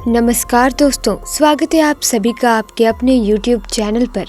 नमस्कार दोस्तों, स्वागत है आप सभी का आपके अपने YouTube चैनल पर।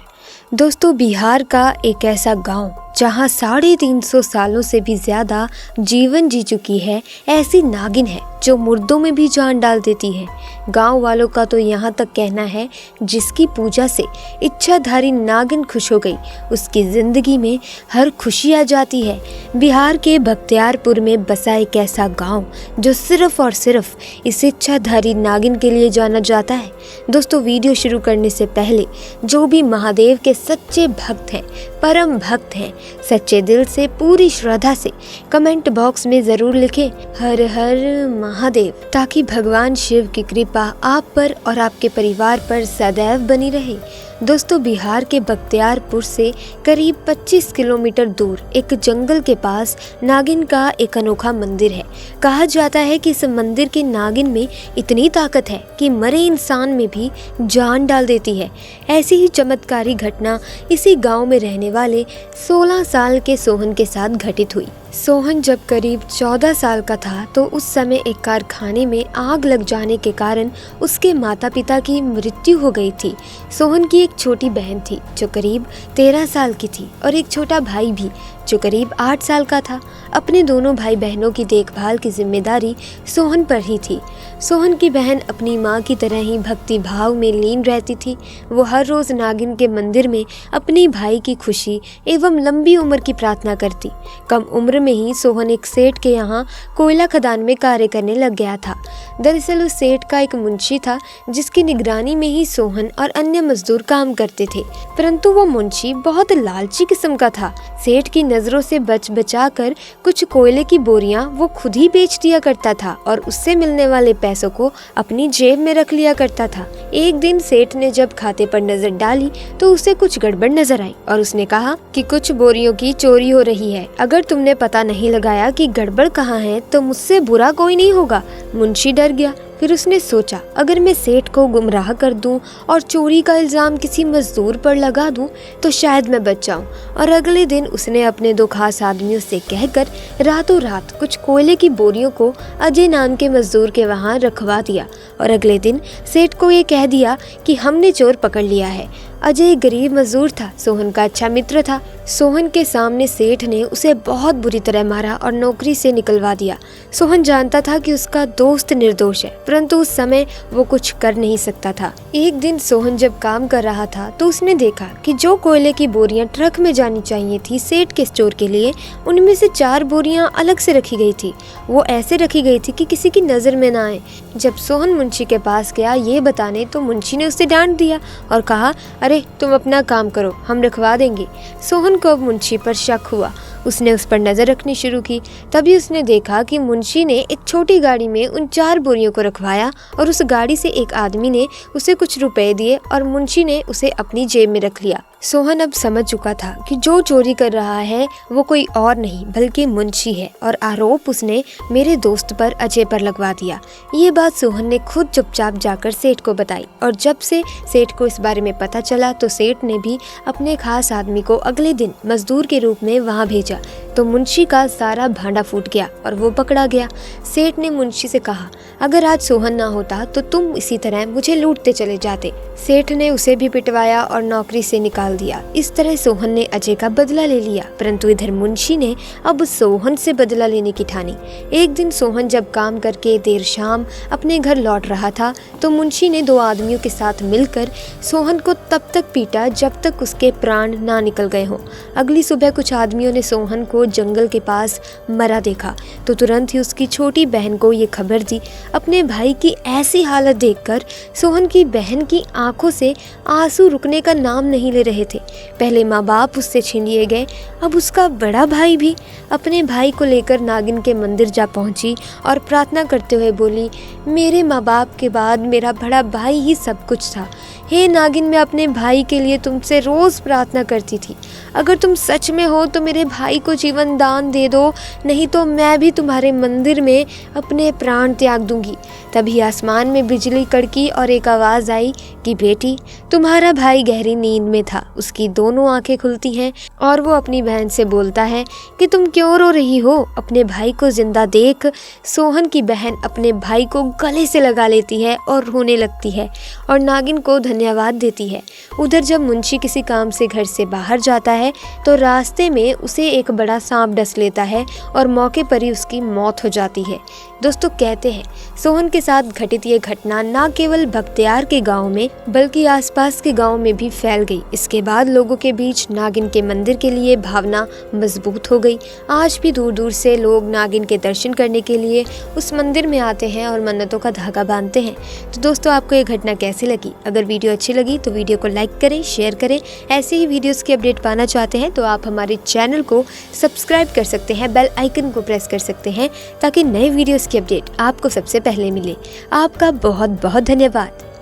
दोस्तों, बिहार का एक ऐसा गांव जहां 350 सालों से भी ज़्यादा जीवन जी चुकी है ऐसी नागिन है जो मुर्दों में भी जान डाल देती है। गांव वालों का तो यहाँ तक कहना है जिसकी पूजा से इच्छाधारी नागिन खुश हो गई उसकी ज़िंदगी में हर खुशी आ जाती है। बिहार के बख्तियारपुर में बसा एक ऐसा गांव जो सिर्फ और सिर्फ इस इच्छाधारी नागिन के लिए जाना जाता है। दोस्तों, वीडियो शुरू करने से पहले जो भी महादेव के सच्चे भक्त हैं, परम भक्त हैं, सच्चे दिल से पूरी श्रद्धा से कमेंट बॉक्स में ज़रूर लिखें हर हर महादेव, ताकि भगवान शिव की कृपा आप पर और आपके परिवार पर सदैव बनी रहे। दोस्तों, बिहार के बख्तियारपुर से करीब 25 किलोमीटर दूर एक जंगल के पास नागिन का एक अनोखा मंदिर है। कहा जाता है कि इस मंदिर के नागिन में इतनी ताकत है कि मरे इंसान में भी जान डाल देती है। ऐसी ही चमत्कारी घटना इसी गांव में रहने वाले 16 साल के सोहन के साथ घटित हुई। सोहन जब करीब 14 साल का था तो उस समय एक कारखाने में आग लग जाने के कारण उसके माता पिता की मृत्यु हो गई थी। सोहन की एक छोटी बहन थी जो करीब 13 साल की थी और एक छोटा भाई भी जो करीब 8 साल का था। अपने दोनों भाई बहनों की देखभाल की जिम्मेदारी सोहन पर ही थी। सोहन की बहन अपनी माँ की तरह ही भक्ति भाव में लीन रहती थी। वो हर रोज़ नागिन के मंदिर में अपनी भाई की खुशी एवं लंबी उम्र की प्रार्थना करती। कम उम्र में ही सोहन एक सेठ के यहाँ कोयला खदान में कार्य करने लग गया था। दरअसल उस सेठ का एक मुंशी था जिसकी निगरानी में ही सोहन और अन्य मजदूर काम करते थे, परंतु वो मुंशी बहुत लालची किस्म का था। सेठ की नजरों से बचा कर कुछ कोयले की बोरियां वो खुद ही बेच दिया करता था और उससे मिलने वाले पैसों को अपनी जेब में रख लिया करता था। एक दिन सेठ ने जब खाते पर नजर डाली तो उसे कुछ गड़बड़ नजर आई और उसने कहा कि कुछ बोरियों की चोरी हो रही है। अगर तुमने पता नहीं लगाया कि गड़बड़ कहाँ है तो मुझसे बुरा कोई नहीं होगा। मुंशी डर गया। फिर उसने सोचा, अगर मैं सेठ को गुमराह कर दूं और चोरी का इल्ज़ाम किसी मजदूर पर लगा दूं तो शायद मैं बच जाऊं। और अगले दिन उसने अपने 2 खास आदमियों से कहकर रातों रात कुछ कोयले की बोरियों को अजय नाम के मजदूर के वहां रखवा दिया और अगले दिन सेठ को ये कह दिया कि हमने चोर पकड़ लिया है। अजय गरीब मजदूर था, सोहन का अच्छा मित्र था। सोहन के सामने सेठ ने उसे बहुत बुरी तरह मारा और नौकरी से निकलवा दिया। सोहन जानता था कि उसका दोस्त निर्दोष है, परंतु उस समय वो कुछ कर नहीं सकता था। एक दिन सोहन जब काम कर रहा था तो उसने देखा कि जो कोयले की बोरियां ट्रक में जानी चाहिए थी सेठ के स्टोर के लिए, उनमें से 4 बोरियां अलग से रखी गई थी। वो ऐसे रखी गई थी कि किसी की नजर में ना आए। जब सोहन मुंशी के पास गया ये बताने तो मुंशी ने उसे डांट दिया और कहा, अरे तुम अपना काम करो, हम रखवा देंगे। सोहन को अब मुंशी पर शक हुआ। उसने उस पर नजर रखनी शुरू की। तभी उसने देखा कि मुंशी ने एक छोटी गाड़ी में उन 4 बोरियों को रखवाया और उस गाड़ी से एक आदमी ने उसे कुछ रुपए दिए और मुंशी ने उसे अपनी जेब में रख लिया। सोहन अब समझ चुका था कि जो चोरी कर रहा है वो कोई और नहीं बल्कि मुंशी है और आरोप उसने मेरे दोस्त पर अजय पर लगवा दिया। ये बात सोहन ने खुद चुपचाप जाकर सेठ को बताई और जब से सेठ को इस बारे में पता चला तो सेठ ने भी अपने खास आदमी को अगले दिन मजदूर के रूप में वहाँ भेजा। तो मुंशी का सारा भांडा फूट गया और वो पकड़ा गया। सेठ ने मुंशी से कहा, अगर आज सोहन ना होता तो तुम इसी तरह मुझे लूटते चले जाते। सेठ ने उसे भी पिटवाया और नौकरी से निकाल दिया। इस तरह सोहन ने अजय का बदला ले लिया, परंतु इधर मुंशी ने अब सोहन से बदला लेने की ठानी। एक दिन सोहन जब काम करके देर शाम अपने घर लौट रहा था तो मुंशी ने 2 आदमियों के साथ मिलकर सोहन को तब तक पीटा जब तक उसके प्राण ना निकल गए हों। अगली सुबह कुछ आदमियों ने सोहन को जंगल के पास मरा देखा तो तुरंत ही उसकी छोटी बहन को ये खबर दी। अपने भाई की ऐसी हालत देखकर सोहन की बहन की आंखों से आंसू रुकने का नाम नहीं ले रहे थे। पहले माँ बाप उससे छीन लिए गए, अब उसका बड़ा भाई भी। अपने भाई को लेकर नागिन के मंदिर जा पहुंची और प्रार्थना करते हुए बोली, मेरे माँ बाप के बाद मेरा बड़ा भाई ही सब कुछ था। हे नागिन, मैं अपने भाई के लिए तुमसे रोज प्रार्थना करती थी, अगर तुम सच में हो तो मेरे भाई को जीवन दान दे दो, नहीं तो मैं भी तुम्हारे मंदिर में अपने प्राण त्याग दूंगी। तभी आसमान में बिजली कड़की और एक आवाज़ आई कि बेटी, तुम्हारा भाई गहरी नींद में था। उसकी दोनों आंखें खुलती हैं और वो अपनी बहन से बोलता है कि तुम क्यों रो रही हो। अपने भाई को जिंदा देख सोहन की बहन अपने भाई को गले से लगा लेती है और रोने लगती है और नागिन को धन्यवाद देती है। उधर जब मुंशी किसी काम से घर से बाहर जाता है तो रास्ते में उसे एक बड़ा सांप डस लेता है और मौके पर ही उसकी मौत हो जाती है। दोस्तों, कहते हैं सोहन के साथ घटित ये घटना न केवल बख्तियार के गांव में बल्कि आसपास के गांव में भी फैल गई। इसके बाद लोगों के बीच नागिन के मंदिर के लिए भावना मजबूत हो गई। आज भी दूर दूर से लोग नागिन के दर्शन करने के लिए उस मंदिर में आते हैं और मन्नतों का धागा बांधते हैं। तो दोस्तों, आपको ये घटना कैसी लगी? अगर वीडियो अच्छी लगी तो वीडियो को लाइक करें, शेयर करें। ऐसे ही वीडियोस की अपडेट पाना चाहते हैं तो आप हमारे चैनल को सब्सक्राइब कर सकते हैं, बेल आइकन को प्रेस कर सकते हैं ताकि नए वीडियोस की अपडेट आपको सबसे पहले मिले। आपका बहुत बहुत धन्यवाद।